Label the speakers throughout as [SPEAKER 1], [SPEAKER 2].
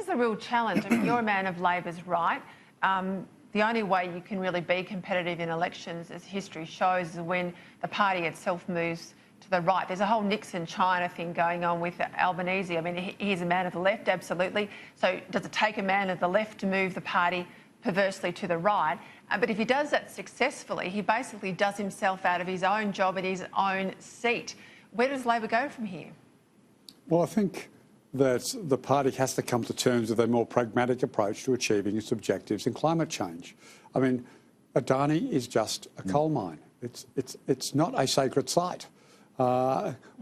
[SPEAKER 1] the real challenge. I mean, you're a man of Labor's right. The only way you can really be competitive in elections, as history shows, is when the party itself moves to the right. There's a whole Nixon-China thing going on with Albanese. I mean, he's a man of the left, absolutely. So does it take a man of the left to move the party perversely to the right? But if he does that successfully, he basically does himself out of his own job and his own seat. Where does Labor go from here?
[SPEAKER 2] Well, I think that the party has to come to terms with a more pragmatic approach to achieving its objectives in climate change. I mean, Adani is just a coal mine. It's not a sacred site.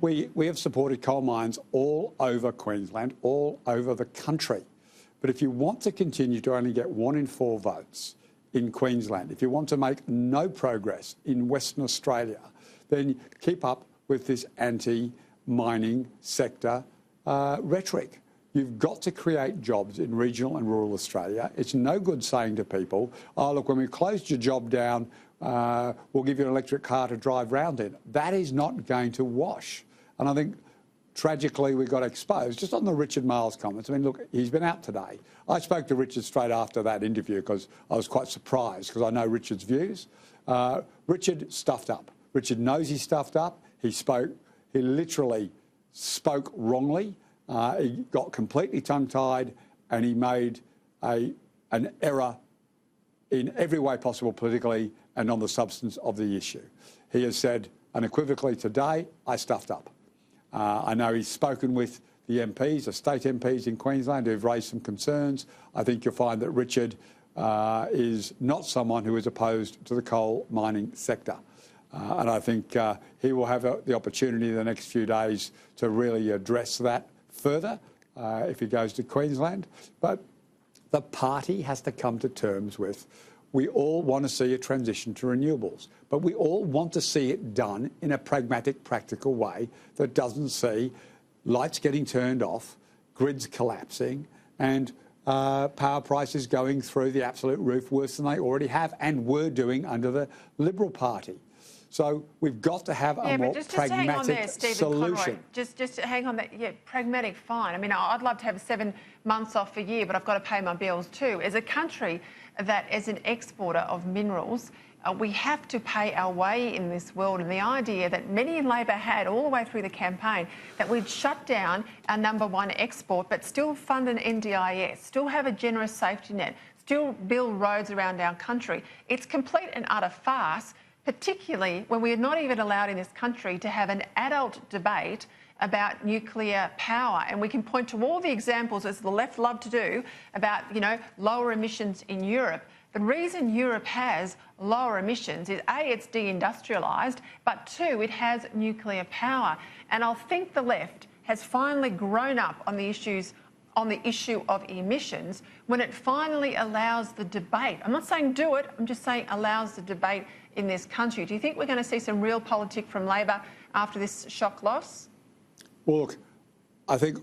[SPEAKER 2] We have supported coal mines all over Queensland, all over the country. But if you want to continue to only get 1 in 4 votes in Queensland, if you want to make no progress in Western Australia, then keep up with this anti-mining sector rhetoric. You've got to create jobs in regional and rural Australia. It's no good saying to people, oh, look, when we've closed your job down, we'll give you an electric car to drive round in. That is not going to wash. And I think, tragically, we got exposed. Just on the Richard Marles comments, I mean, look, he's been out today. I spoke to Richard straight after that interview because I was quite surprised because I know Richard's views. Richard stuffed up. Richard knows he stuffed up. He literally spoke wrongly. He got completely tongue-tied and he made an error in every way possible politically and on the substance of the issue. He has said unequivocally today, I stuffed up. I know he's spoken with the MPs, the state MPs in Queensland who've raised some concerns. I think you'll find that Richard is not someone who is opposed to the coal mining sector. And I think he will have the opportunity in the next few days to really address that further if he goes to Queensland. But the party has to come to terms with, we all want to see a transition to renewables, but we all want to see it done in a pragmatic, practical way that doesn't see lights getting turned off, grids collapsing, and power prices going through the absolute roof worse than they already have and were doing under the Liberal Party. So we've got to have a more pragmatic
[SPEAKER 1] hang on there, Stephen
[SPEAKER 2] solution.
[SPEAKER 1] Conroy. Just hang on there. Yeah, pragmatic, fine. I mean, I'd love to have 7 months off a year, but I've got to pay my bills too. As a country that is an exporter of minerals, we have to pay our way in this world. And the idea that many in Labor had all the way through the campaign, that we'd shut down our #1 export, but still fund an NDIS, still have a generous safety net, still build roads around our country. It's complete and utter farce, particularly when we are not even allowed in this country to have an adult debate about nuclear power. And we can point to all the examples, as the left love to do, about, lower emissions in Europe. The reason Europe has lower emissions is, A, it's deindustrialised, but 2, it has nuclear power. And I think the left has finally grown up on the issue of emissions when it finally allows the debate. I'm not saying do it, I'm just saying allows the debate in this country. Do you think we're going to see some real politic from Labor after this shock loss?
[SPEAKER 2] Well, look, I think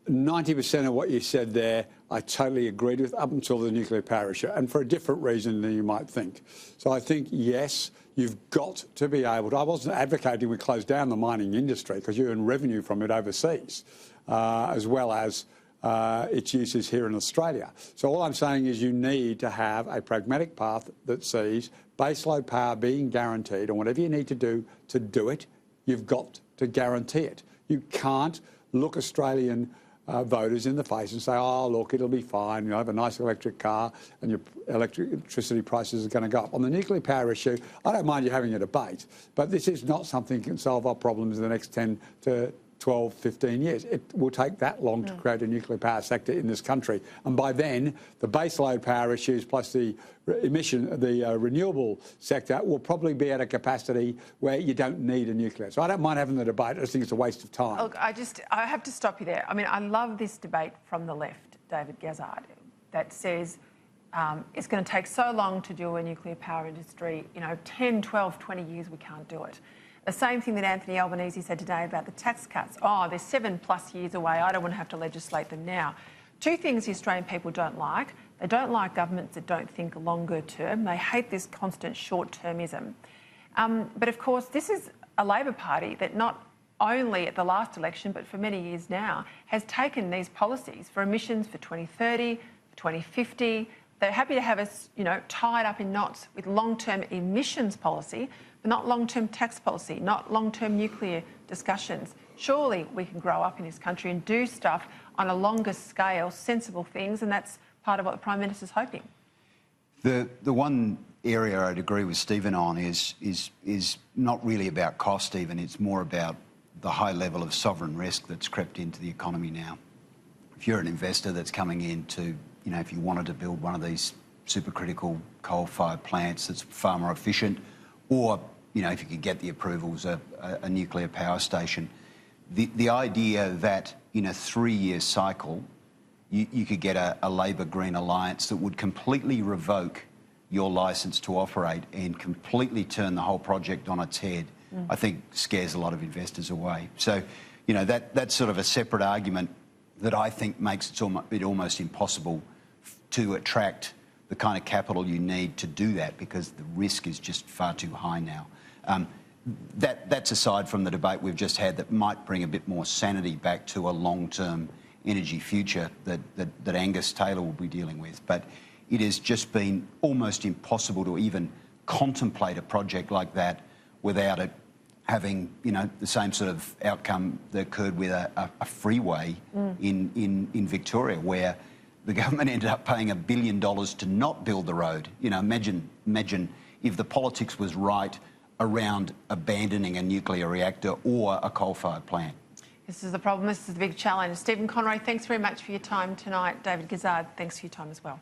[SPEAKER 2] 90% of what you said there, I totally agreed with up until the nuclear power issue, and for a different reason than you might think. So I think, yes, you've got to be able to. I wasn't advocating we close down the mining industry because you earn revenue from it overseas, as well as its uses here in Australia. So all I'm saying is you need to have a pragmatic path that sees baseload power being guaranteed, and whatever you need to do it, you've got to guarantee it. You can't look Australian voters in the face and say, oh, look, it'll be fine, you'll have a nice electric car and your electricity prices are going to go up. On the nuclear power issue, I don't mind you having a debate, but this is not something that can solve our problems in the next 10 to 12, 15 years. It will take that long to create a nuclear power sector in this country. And by then, the baseload power issues plus the renewable sector will probably be at a capacity where you don't need a nuclear. So I don't mind having the debate. I just think it's a waste of time.
[SPEAKER 1] Look, I have to stop you there. I mean, I love this debate from the left, David Gazzard, that says it's going to take so long to do a nuclear power industry, 10, 12, 20 years, we can't do it. The same thing that Anthony Albanese said today about the tax cuts. Oh, they're 7+ years away. I don't want to have to legislate them now. 2 things the Australian people don't like. They don't like governments that don't think longer term. They hate this constant short-termism. But of course, this is a Labor Party that not only at the last election, but for many years now, has taken these policies for emissions for 2030, for 2050. They're happy to have us, tied up in knots with long-term emissions policy, but not long-term tax policy, not long-term nuclear discussions. Surely we can grow up in this country and do stuff on a longer scale, sensible things, and that's part of what the Prime Minister's hoping.
[SPEAKER 3] The one area I'd agree with Stephen on is not really about cost even, it's more about the high level of sovereign risk that's crept into the economy now. If you're an investor that's coming in to, if you wanted to build one of these supercritical coal-fired plants that's far more efficient, or, if you could get the approvals, a nuclear power station, the idea that in a 3-year cycle you could get a Labor Green Alliance that would completely revoke your licence to operate and completely turn the whole project on its head, I think scares a lot of investors away. So, that's sort of a separate argument that I think makes it almost impossible to attract the kind of capital you need to do that, because the risk is just far too high now. That's aside from the debate we've just had that might bring a bit more sanity back to a long-term energy future that Angus Taylor will be dealing with. But it has just been almost impossible to even contemplate a project like that without it having, the same sort of outcome that occurred with a freeway in Victoria, where the government ended up paying $1 billion to not build the road. Imagine if the politics was right around abandoning a nuclear reactor or a coal-fired plant.
[SPEAKER 1] This is the problem. This is the big challenge. Stephen Conroy, thanks very much for your time tonight. David Gizzard, thanks for your time as well.